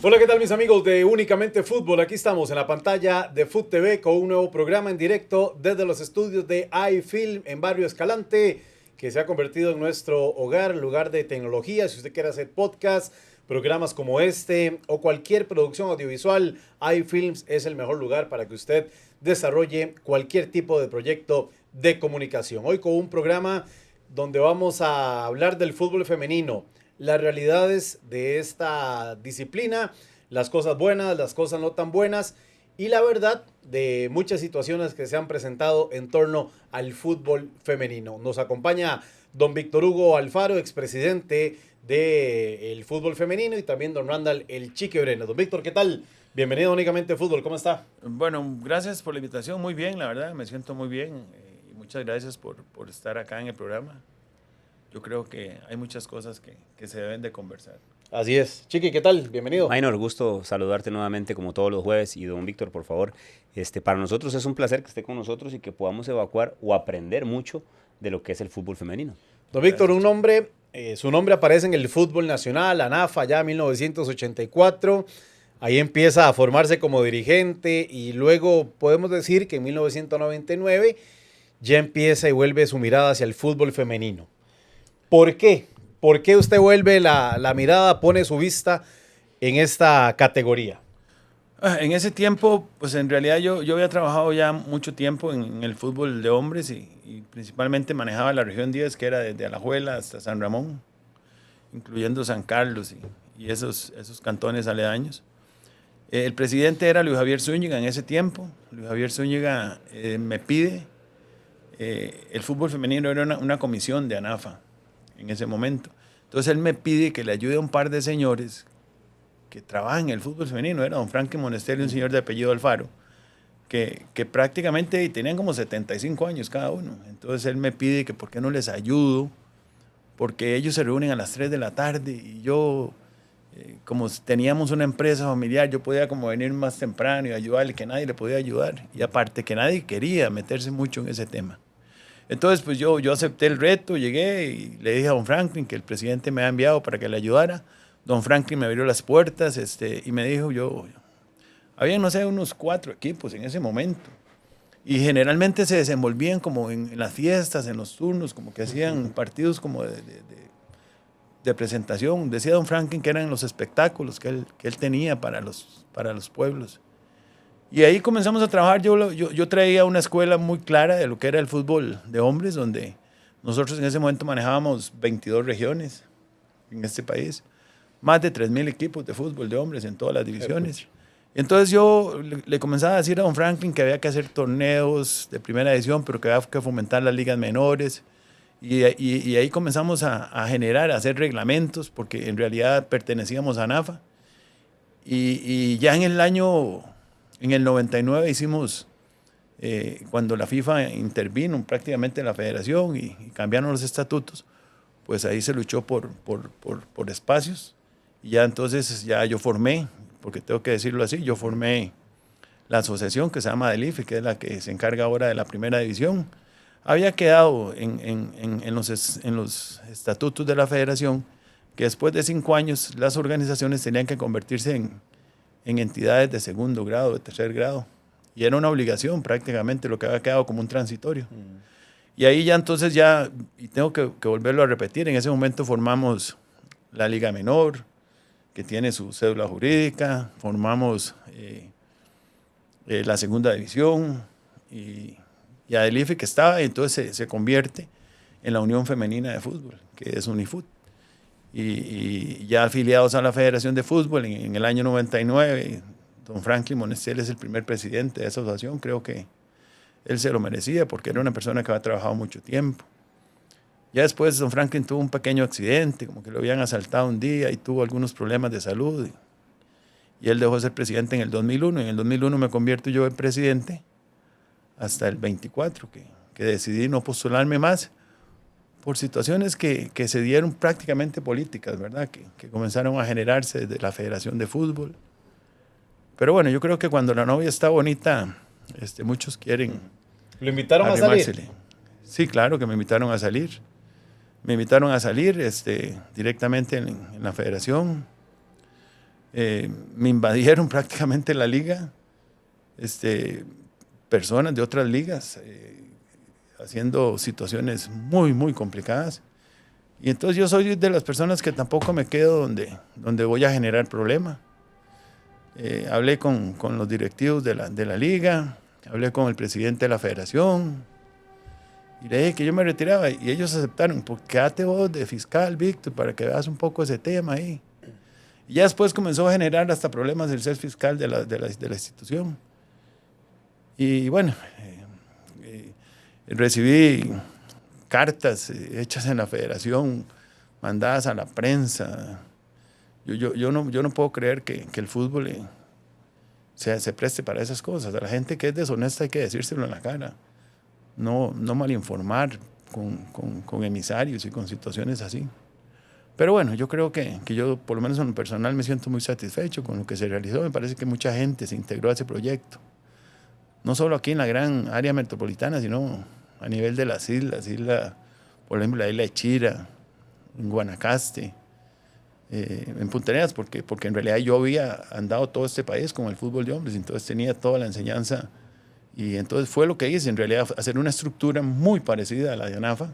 Hola, ¿qué tal mis amigos de Únicamente Fútbol? Aquí estamos en la pantalla de Foot TV con un nuevo programa en directo desde los estudios de iFilm en Barrio Escalante, que se ha convertido en nuestro hogar, lugar de tecnología. Si usted quiere hacer podcast, programas como este o cualquier producción audiovisual, iFilms es el mejor lugar para que usted desarrolle cualquier tipo de proyecto de comunicación. Hoy con un programa donde vamos a hablar del fútbol femenino, las realidades de esta disciplina, las cosas buenas, las cosas no tan buenas y la verdad de muchas situaciones que se han presentado en torno al fútbol femenino. Nos acompaña don Víctor Hugo Alfaro, expresidente del fútbol femenino, y también don Randall El Chique Breno. Don Víctor, ¿qué tal? Bienvenido a Únicamente Fútbol, ¿cómo está? Bueno, gracias por la invitación, muy bien, la verdad, me siento muy bien y muchas gracias por estar acá en el programa. Yo creo que hay muchas cosas que se deben de conversar. Así es. Chiqui, ¿qué tal? Bienvenido. Minor, gusto saludarte nuevamente como todos los jueves. Y don Víctor, por favor, para nosotros es un placer que esté con nosotros y que podamos evacuar o aprender mucho de lo que es el fútbol femenino. Don Víctor, un nombre, su nombre aparece en el fútbol nacional, ANAFA, ya en 1984. Ahí empieza a formarse como dirigente y luego podemos decir que en 1999 ya empieza y vuelve su mirada hacia el fútbol femenino. ¿Por qué? ¿Por qué usted vuelve la mirada, pone su vista en esta categoría? En ese tiempo, pues en realidad yo había trabajado ya mucho tiempo en el fútbol de hombres y principalmente manejaba la región 10, que era desde Alajuela hasta San Ramón, incluyendo San Carlos y esos cantones aledaños. El presidente era Luis Javier Zúñiga en ese tiempo. Luis Javier Zúñiga me pide, el fútbol femenino era una comisión de ANAFA en ese momento. Entonces él me pide que le ayude a un par de señores que trabajan en el fútbol femenino. Era don Franklin Monasterio y un señor de apellido Alfaro, que prácticamente tenían como 75 años cada uno. Entonces él me pide que por qué no les ayudo, porque ellos se reúnen a las 3 de la tarde y yo, como teníamos una empresa familiar, yo podía como venir más temprano y ayudarle, que nadie le podía ayudar. Y aparte que nadie quería meterse mucho en ese tema. Entonces, pues yo acepté el reto, llegué y le dije a don Franklin que el presidente me ha enviado para que le ayudara. Don Franklin me abrió las puertas y me dijo, había, no sé, unos 4 equipos en ese momento. Y generalmente se desenvolvían como en las fiestas, en los turnos, como que hacían partidos como de presentación. Decía don Franklin que eran los espectáculos que él tenía para los pueblos. Y ahí comenzamos a trabajar. Yo traía una escuela muy clara de lo que era el fútbol de hombres, donde nosotros en ese momento manejábamos 22 regiones en este país, más de 3,000 equipos de fútbol de hombres en todas las divisiones. Entonces yo le comenzaba a decir a don Franklin que había que hacer torneos de primera edición, pero que había que fomentar las ligas menores. Y ahí comenzamos a generar, a hacer reglamentos, porque en realidad pertenecíamos a ANAFA. Y ya en el 99 hicimos, cuando la FIFA intervino prácticamente en la federación y cambiaron los estatutos, pues ahí se luchó por espacios. Y ya entonces ya yo formé, porque tengo que decirlo así, yo formé la asociación que se llama ADELIFE, que es la que se encarga ahora de la primera división. Había quedado en los estatutos de la federación que después de 5 años las organizaciones tenían que convertirse en entidades de segundo grado, de tercer grado. Y era una obligación prácticamente, lo que había quedado como un transitorio. Y ahí ya entonces y tengo que volverlo a repetir, en ese momento formamos la Liga Menor, que tiene su cédula jurídica, formamos la segunda división y ADELIFE que estaba, y entonces se convierte en la Unión Femenina de Fútbol, que es Unifut. Y ya afiliados a la Federación de Fútbol en el año 99, don Franklin Monasterio es el primer presidente de esa asociación. Creo que él se lo merecía porque era una persona que había trabajado mucho tiempo. Ya después don Franklin tuvo un pequeño accidente, como que lo habían asaltado un día y tuvo algunos problemas de salud. Y él dejó de ser presidente en el 2001. En el 2001 me convierto yo en presidente hasta el 24, que decidí no postularme más, por situaciones que se dieron prácticamente políticas, ¿verdad? Que comenzaron a generarse desde la Federación de Fútbol. Pero bueno, yo creo que cuando la novia está bonita, muchos quieren ¿Lo invitaron a salir? Sí, claro que me invitaron a salir. Me invitaron a salir directamente en la Federación. Me invadieron prácticamente la liga, personas de otras ligas, haciendo situaciones muy, muy complicadas. Y entonces yo soy de las personas que tampoco me quedo donde voy a generar problemas. Hablé con los directivos de la liga, hablé con el presidente de la federación y le dije que yo me retiraba y ellos aceptaron, pues quédate vos de fiscal, Víctor, para que veas un poco ese tema ahí. Y ya después comenzó a generar hasta problemas el ser fiscal de la institución. Y bueno, recibí cartas hechas en la federación, mandadas a la prensa. Yo no puedo creer que el fútbol se preste para esas cosas. A la gente que es deshonesta hay que decírselo en la cara. No malinformar con emisarios y con situaciones así. Pero bueno, yo creo que yo, por lo menos en lo personal, me siento muy satisfecho con lo que se realizó. Me parece que mucha gente se integró a ese proyecto. No solo aquí en la gran área metropolitana, sino a nivel de las islas, por ejemplo, la isla de Chira, en Guanacaste, en Punta Arenas, porque en realidad yo había andado todo este país con el fútbol de hombres, entonces tenía toda la enseñanza y entonces fue lo que hice, en realidad hacer una estructura muy parecida a la de ANAFA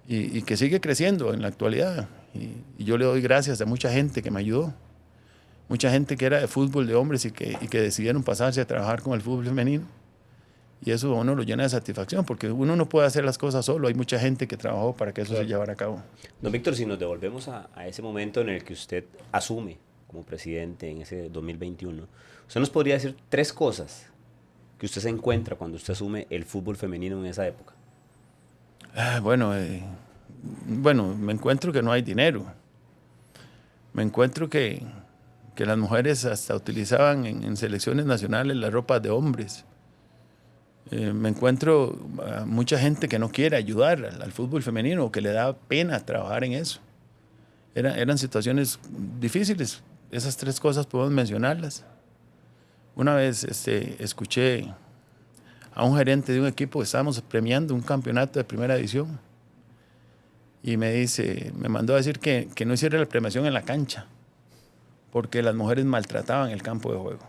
y que sigue creciendo en la actualidad y yo le doy gracias a mucha gente que me ayudó, mucha gente que era de fútbol de hombres y que decidieron pasarse a trabajar con el fútbol femenino. Y eso a uno lo llena de satisfacción, porque uno no puede hacer las cosas solo, hay mucha gente que trabajó para que eso se llevara a cabo. Don Víctor, si nos devolvemos a ese momento en el que usted asume como presidente en ese 2021, ¿usted nos podría decir 3 cosas que usted se encuentra cuando usted asume el fútbol femenino en esa época? Bueno, me encuentro que no hay dinero. Me encuentro que las mujeres hasta utilizaban en selecciones nacionales las ropas de hombres. Me encuentro a mucha gente que no quiere ayudar al fútbol femenino, que le da pena trabajar en eso. Eran situaciones difíciles. Esas 3 cosas podemos mencionarlas. Una vez escuché a un gerente de un equipo que estábamos premiando un campeonato de primera división y me mandó a decir que no hiciera la premiación en la cancha porque las mujeres maltrataban el campo de juego.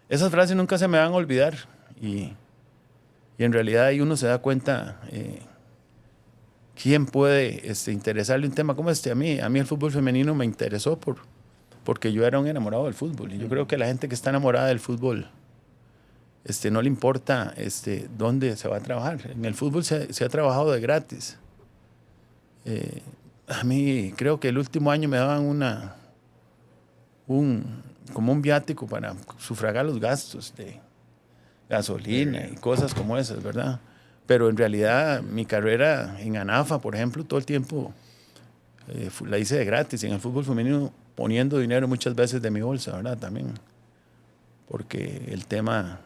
Esas frases nunca se me van a olvidar. Y en realidad ahí uno se da cuenta quién puede interesarle un tema como este. A mí el fútbol femenino me interesó porque yo era un enamorado del fútbol. Y yo creo que la gente que está enamorada del fútbol no le importa dónde se va a trabajar. En el fútbol se ha trabajado de gratis. A mí creo que el último año me daban como un viático para sufragar los gastos de gasolina y cosas como esas, ¿verdad? Pero en realidad mi carrera en ANAFA, por ejemplo, todo el tiempo la hice de gratis. En el fútbol femenino poniendo dinero muchas veces de mi bolsa, ¿verdad? También, porque el tema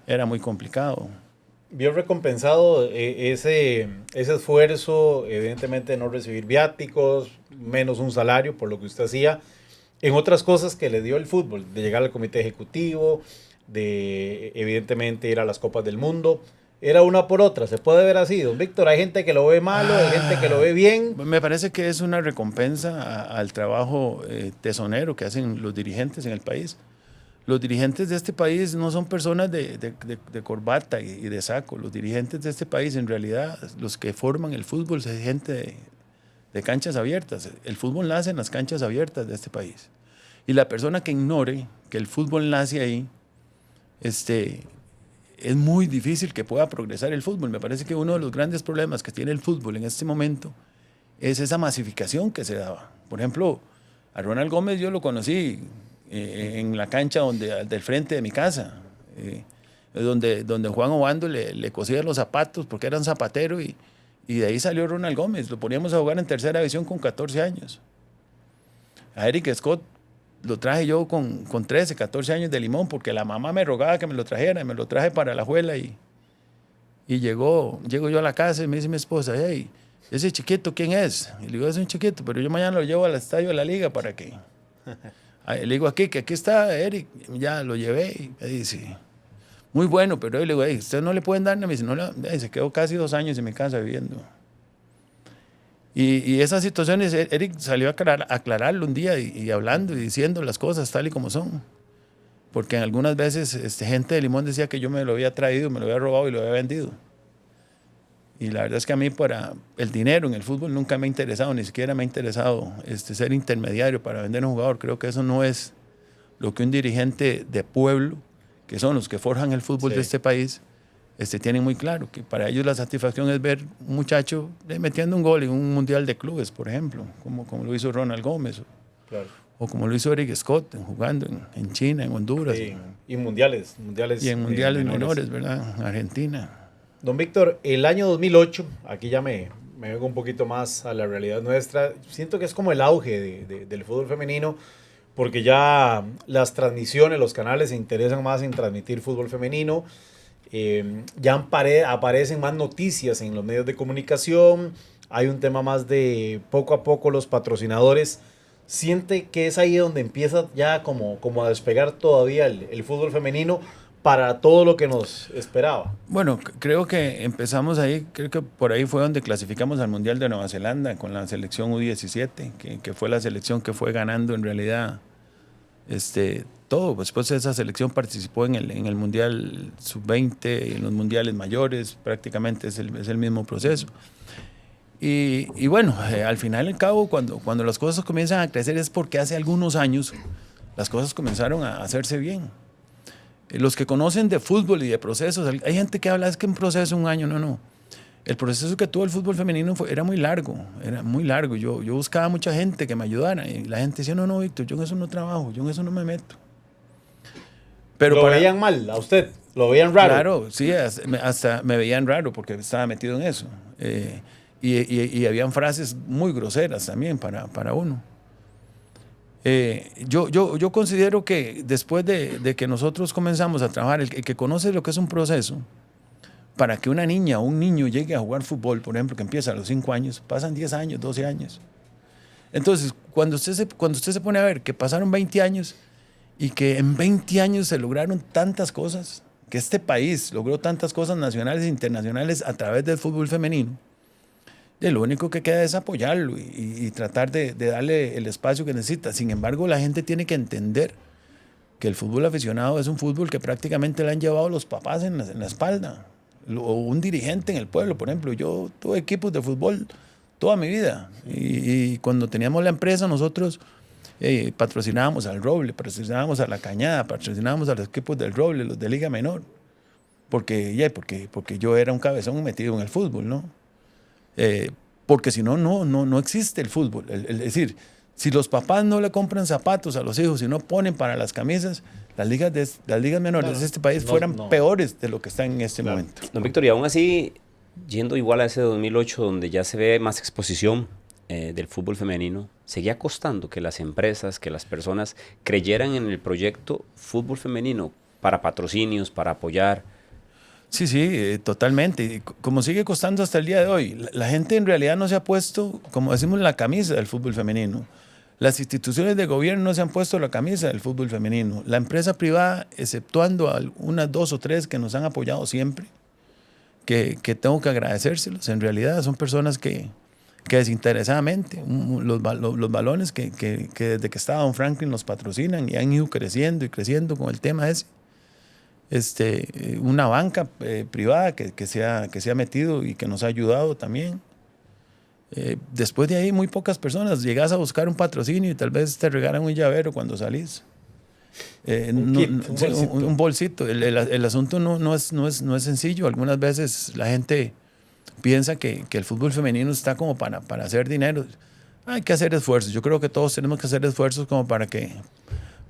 era muy complicado. ¿Vio recompensado ese esfuerzo, evidentemente de no recibir viáticos, menos un salario por lo que usted hacía, en otras cosas que le dio el fútbol, de llegar al comité ejecutivo, de evidentemente ir a las Copas del Mundo? Era una por otra, se puede ver así, don Víctor. Hay gente que lo ve malo, hay gente que lo ve bien. Me parece que es una recompensa al trabajo tesonero que hacen los dirigentes en el país. Los dirigentes de este país no son personas de corbata y de saco. Los dirigentes de este país, en realidad, los que forman el fútbol, es gente de canchas abiertas. El fútbol nace en las canchas abiertas de este país. Y la persona que ignore que el fútbol nace ahí, es muy difícil que pueda progresar el fútbol. Me parece que uno de los grandes problemas que tiene el fútbol en este momento es esa masificación que se daba. Por ejemplo, a Ronald Gómez yo lo conocí en la cancha del frente de mi casa, donde Juan Obando le cosía los zapatos porque era un zapatero y de ahí salió Ronald Gómez. Lo poníamos a jugar en tercera división con 14 años. A Eric Scott lo traje yo con 13, 14 años de Limón porque la mamá me rogaba que me lo trajera y me lo traje para la Alajuela y llego yo a la casa y me dice mi esposa, hey, ese chiquito, ¿quién es? Y le digo, es un chiquito, pero yo mañana lo llevo al estadio de la liga para que... Le digo que aquí está Eric, ya lo llevé y me dice, muy bueno, pero yo le digo, hey, ¿ustedes no le pueden dar? Me dice, no, se quedó casi 2 años en mi casa viviendo. Y esas situaciones, Eric salió a aclararlo un día y hablando y diciendo las cosas tal y como son. Porque algunas veces gente de Limón decía que yo me lo había traído, me lo había robado y lo había vendido. Y la verdad es que a mí para el dinero en el fútbol nunca me ha interesado, ni siquiera me ha interesado ser intermediario para vender un jugador. Creo que eso no es lo que un dirigente de pueblo, que son los que forjan el fútbol de este país, tienen muy claro. Que para ellos la satisfacción es ver un muchacho metiendo un gol en un mundial de clubes, por ejemplo, como lo hizo Ronald Gómez. Claro. O como lo hizo Eric Scott jugando en China, en Honduras. Y mundiales. Y en mundiales menores, ¿verdad? En Argentina. Don Víctor, el año 2008, aquí ya me vengo un poquito más a la realidad nuestra, siento que es como el auge del fútbol femenino, porque ya las transmisiones, los canales se interesan más en transmitir fútbol femenino, ya aparecen más noticias en los medios de comunicación, hay un tema más de poco a poco los patrocinadores. ¿Siente que es ahí donde empieza ya como a despegar todavía el fútbol femenino para todo lo que nos esperaba? Bueno, creo que empezamos ahí, creo que por ahí fue donde clasificamos al Mundial de Nueva Zelanda con la selección U17, que fue la selección que fue ganando en realidad todo. Después esa selección participó en el Mundial Sub-20 y en los Mundiales mayores, prácticamente es el mismo proceso. Y bueno, al final y al cabo, cuando las cosas comienzan a crecer es porque hace algunos años las cosas comenzaron a hacerse bien. Los que conocen de fútbol y de procesos, hay gente que habla, es que un proceso, un año, no. El proceso que tuvo el fútbol femenino era muy largo, Yo buscaba mucha gente que me ayudara y la gente decía, no, Víctor, yo en eso no trabajo, yo en eso no me meto. Pero ¿Lo veían mal a usted? ¿Lo veían raro? Claro, sí, hasta me veían raro porque estaba metido en eso. Y habían frases muy groseras también para uno. Yo considero que después de que nosotros comenzamos a trabajar, el que conoce lo que es un proceso, para que una niña o un niño llegue a jugar fútbol, por ejemplo, que empieza a los 5 años, pasan 10 años, 12 años. Entonces, cuando usted se pone a ver que pasaron 20 años y que en 20 años se lograron tantas cosas, que este país logró tantas cosas nacionales e internacionales a través del fútbol femenino, y lo único que queda es apoyarlo y tratar de darle el espacio que necesita. Sin embargo, la gente tiene que entender que el fútbol aficionado es un fútbol que prácticamente le han llevado los papás en la espalda, o un dirigente en el pueblo. Por ejemplo, yo tuve equipos de fútbol toda mi vida, y cuando teníamos la empresa nosotros patrocinábamos al Roble, patrocinábamos a la Cañada, patrocinábamos a los equipos del Roble, los de Liga Menor, porque yo era un cabezón metido en el fútbol, ¿no? Porque si no existe el fútbol. Es decir, si los papás no le compran zapatos a los hijos y no ponen para las camisas, las ligas menores de este país fueran peores de lo que están en este momento. Don Víctor, y aún así, yendo igual a ese 2008, donde ya se ve más exposición del fútbol femenino, seguía costando que las empresas, que las personas creyeran en el proyecto fútbol femenino para patrocinios, para apoyar. Sí, totalmente. Como sigue costando hasta el día de hoy, la gente en realidad no se ha puesto, como decimos, la camisa del fútbol femenino. Las instituciones de gobierno no se han puesto la camisa del fútbol femenino. La empresa privada, exceptuando algunas 2 o 3 que nos han apoyado siempre, que tengo que agradecérselos, en realidad son personas que desinteresadamente, los balones que desde que estaba Don Franklin nos patrocinan y han ido creciendo y creciendo con el tema ese. Una banca privada que se ha metido y que nos ha ayudado también. Después de ahí, muy pocas personas. Llegas a buscar un patrocinio y tal vez te regalan un llavero cuando salís. Un bolsito. El asunto no es sencillo. Algunas veces la gente piensa que el fútbol femenino está como para hacer dinero. Hay que hacer esfuerzos. Yo creo que todos tenemos que hacer esfuerzos como para que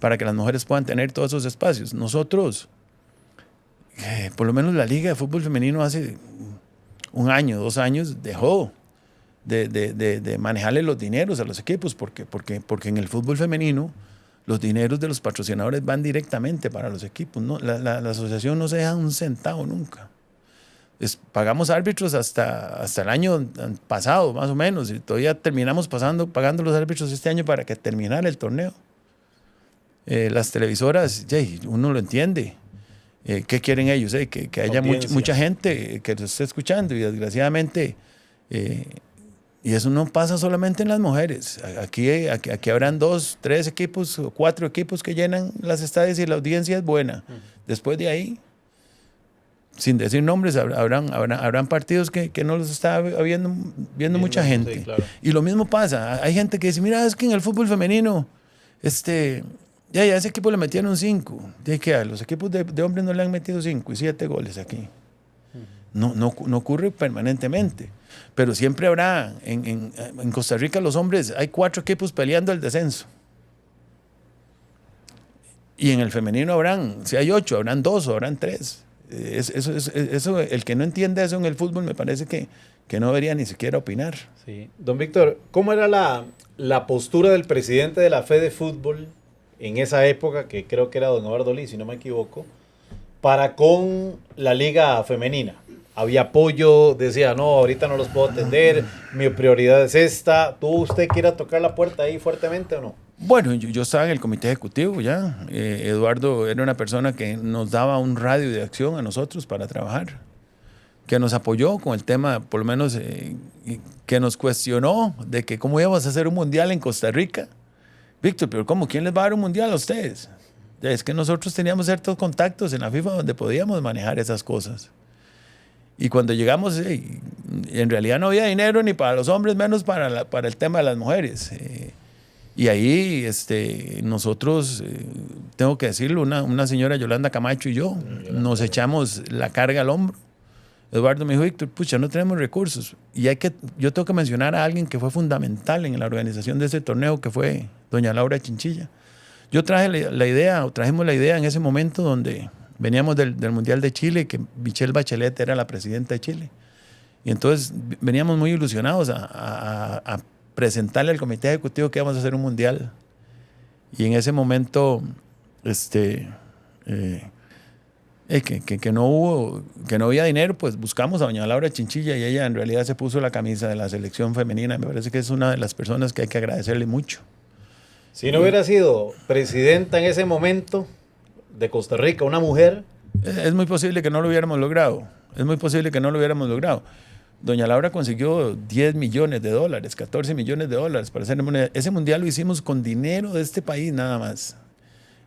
las mujeres puedan tener todos esos espacios. Nosotros, por lo menos la Liga de Fútbol Femenino hace 1 año, 2 años, dejó de manejarle los dineros a los equipos, porque en el fútbol femenino los dineros de los patrocinadores van directamente para los equipos, ¿no? La asociación no se deja un centavo nunca. Pagamos árbitros hasta el año pasado, más o menos, y todavía terminamos pagando los árbitros este año para que terminara el torneo. Las televisoras, uno lo entiende. ¿Qué quieren ellos? Que haya mucha gente que los esté escuchando, y desgraciadamente Y eso no pasa solamente en las mujeres. Aquí habrán 2, 3 equipos o 4 equipos que llenan las estadios y la audiencia es buena. Después de ahí, sin decir nombres, habrán partidos que no los está viendo mucha gente. Sí, claro. Y lo mismo pasa. Hay gente que dice, mira, es que en el fútbol femenino, ya a ese equipo le metieron 5. ¿De qué? A los equipos de hombres no le han metido 5 y 7 goles aquí. No ocurre permanentemente. Pero siempre habrá, en Costa Rica los hombres, hay 4 equipos peleando el descenso. Y en el femenino si hay 8, habrán 2 o habrán 3. Eso, el que no entiende eso en el fútbol me parece que no debería ni siquiera opinar. Sí. Don Víctor, ¿cómo era la postura del presidente de la Fede Fútbol en esa época, que creo que era don Eduardo Lee, si no me equivoco, para con la liga femenina? Había apoyo, decía, no, ahorita no los puedo atender, mi prioridad es esta. ¿Usted quiere tocar la puerta ahí fuertemente o no? Bueno, yo estaba en el comité ejecutivo ya. Eduardo era una persona que nos daba un radio de acción a nosotros para trabajar, que nos apoyó con el tema, por lo menos, que nos cuestionó de que cómo íbamos a hacer un mundial en Costa Rica. Víctor, pero ¿cómo? ¿Quién les va a dar un mundial a ustedes? Es que nosotros teníamos ciertos contactos en la FIFA donde podíamos manejar esas cosas. Y cuando llegamos, en realidad no había dinero ni para los hombres, menos para el tema de las mujeres. Y ahí nosotros, tengo que decirlo, una señora Yolanda Camacho y yo, nos echamos la carga al hombro. Eduardo me dijo, Víctor, pucha, no tenemos recursos. Y yo tengo que mencionar a alguien que fue fundamental en la organización de ese torneo, que fue doña Laura Chinchilla. Yo trajimos la idea en ese momento donde veníamos del Mundial de Chile, que Michelle Bachelet era la presidenta de Chile. Y entonces veníamos muy ilusionados a presentarle al comité ejecutivo que íbamos a hacer un mundial. Y en ese momento, que no había dinero, pues buscamos a doña Laura Chinchilla y ella en realidad se puso la camisa de la selección femenina. Me parece que es una de las personas que hay que agradecerle mucho. Si no hubiera sido presidenta en ese momento de Costa Rica, una mujer, es muy posible que no lo hubiéramos logrado. Doña Laura consiguió $10 millones, $14 millones para hacer ese mundial. Lo hicimos con dinero de este país nada más.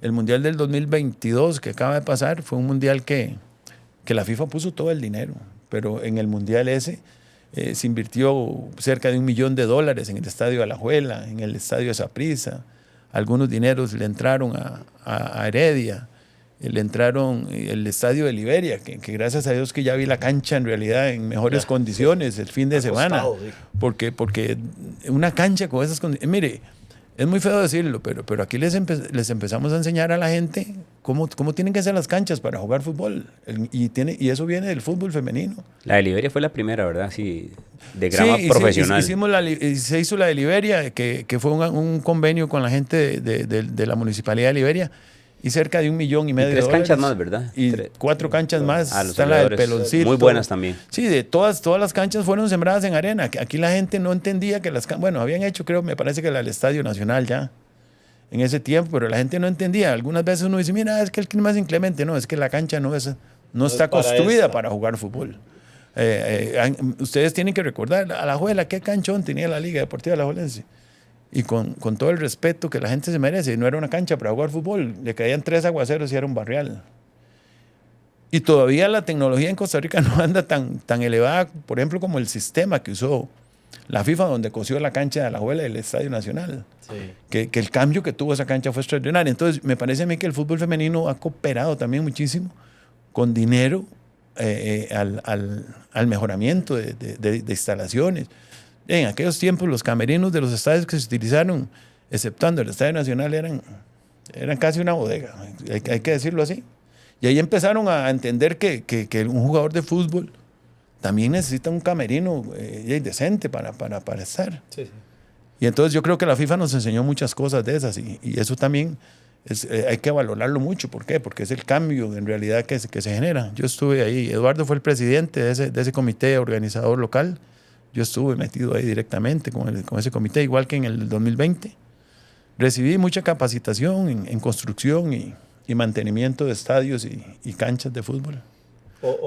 El mundial del 2022 que acaba de pasar fue un mundial que la FIFA puso todo el dinero, pero en el mundial ese se invirtió cerca de $1 millón en el estadio Alajuela, en el estadio Saprissa. Algunos dineros le entraron a Heredia, le entraron el estadio de Liberia, que gracias a Dios que ya vi la cancha en realidad en mejores condiciones el fin de semana. Porque una cancha con esas condiciones, mire, es muy feo decirlo, pero aquí les empezamos a enseñar a la gente cómo tienen que ser las canchas para jugar fútbol. Y eso viene del fútbol femenino. La de Liberia fue la primera, ¿verdad? Sí, de grama profesional. Se hizo la de Liberia, que fue un convenio con la gente de la Municipalidad de Liberia. Y cerca de $1,5 millones. Y 3 canchas más, ¿verdad? Y 4 canchas más. Está la del Peloncito. Muy buenas también. Sí, de todas las canchas fueron sembradas en arena. Aquí la gente no entendía que habían hecho, me parece que el Estadio Nacional ya, en ese tiempo, pero la gente no entendía. Algunas veces uno dice, mira, es que el clima es inclemente. No, es que la cancha no está construida para jugar fútbol. Ustedes tienen que recordar, Alajuela, qué canchón tenía la Liga Deportiva Alajuelense. Y con todo el respeto que la gente se merece, no era una cancha para jugar fútbol, le caían 3 aguaceros y era un barrial. Y todavía la tecnología en Costa Rica no anda tan elevada, por ejemplo, como el sistema que usó la FIFA, donde cosió la cancha de Alajuela del Estadio Nacional. Sí. Que el cambio que tuvo esa cancha fue extraordinario. Entonces, me parece a mí que el fútbol femenino ha cooperado también muchísimo con dinero al mejoramiento de instalaciones. En aquellos tiempos los camerinos de los estadios que se utilizaron, exceptuando el Estadio Nacional, eran casi una bodega, hay que decirlo así. Y ahí empezaron a entender que un jugador de fútbol también necesita un camerino decente para estar. Sí. Y entonces yo creo que la FIFA nos enseñó muchas cosas de esas y eso también hay que valorarlo mucho. ¿Por qué? Porque es el cambio en realidad que se genera. Yo estuve ahí, Eduardo fue el presidente de ese comité organizador local. Yo estuve metido ahí directamente con ese comité, igual que en el 2020. Recibí mucha capacitación en construcción y mantenimiento de estadios y canchas de fútbol.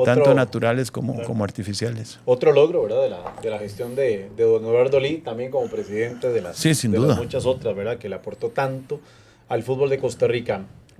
tanto naturales como artificiales. Otro logro, ¿verdad? De la gestión de don Eduardo Lee, también como presidente de las, Sí, sin de duda. las muchas otras, ¿verdad? Que le aportó tanto al fútbol de Costa Rica.